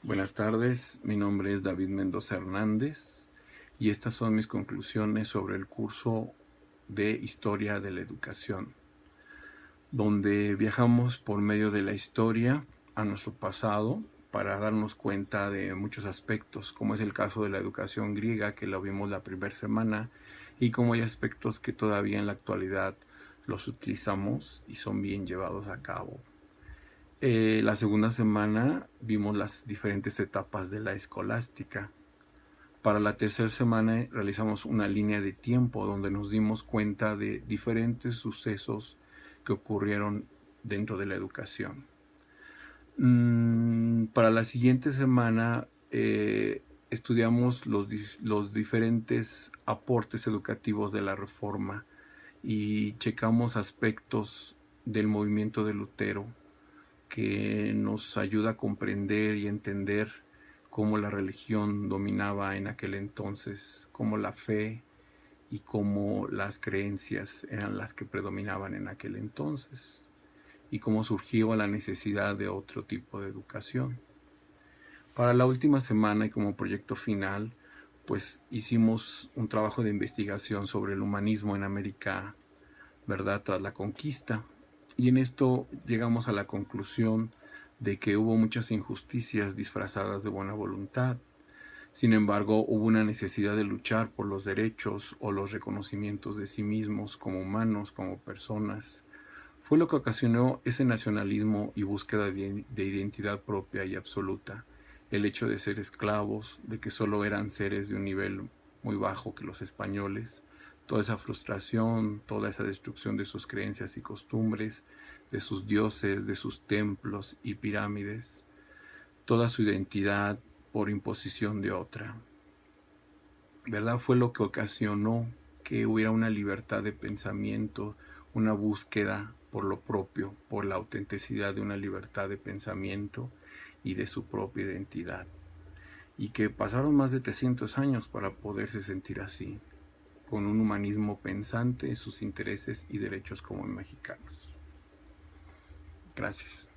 Buenas tardes, mi nombre es David Mendoza Hernández y estas son mis conclusiones sobre el curso de Historia de la Educación, donde viajamos por medio de la historia a nuestro pasado para darnos cuenta de muchos aspectos, como es el caso de la educación griega, que lo vimos la primera semana, y como hay aspectos que todavía en la actualidad los utilizamos y son bien llevados a cabo. La segunda semana vimos las diferentes etapas de la escolástica. Para la tercera semana realizamos una línea de tiempo donde nos dimos cuenta de diferentes sucesos que ocurrieron dentro de la educación. Para la siguiente semana estudiamos los diferentes aportes educativos de la Reforma y checamos aspectos del movimiento de Lutero que nos ayuda a comprender y entender cómo la religión dominaba en aquel entonces, cómo la fe y cómo las creencias eran las que predominaban en aquel entonces, y cómo surgió la necesidad de otro tipo de educación. Para la última semana y como proyecto final, pues hicimos un trabajo de investigación sobre el humanismo en América, ¿verdad?, tras la conquista. Y en esto llegamos a la conclusión de que hubo muchas injusticias disfrazadas de buena voluntad. Sin embargo, hubo una necesidad de luchar por los derechos o los reconocimientos de sí mismos como humanos, como personas. Fue lo que ocasionó ese nacionalismo y búsqueda de identidad propia y absoluta. El hecho de ser esclavos, de que solo eran seres de un nivel muy bajo que los españoles, toda esa frustración, toda esa destrucción de sus creencias y costumbres, de sus dioses, de sus templos y pirámides, toda su identidad por imposición de otra. ¿Verdad? Fue lo que ocasionó que hubiera una libertad de pensamiento, una búsqueda por lo propio, por la autenticidad de una libertad de pensamiento y de su propia identidad. Y que pasaron más de 300 años para poderse sentir así, con un humanismo pensante en sus intereses y derechos como mexicanos. Gracias.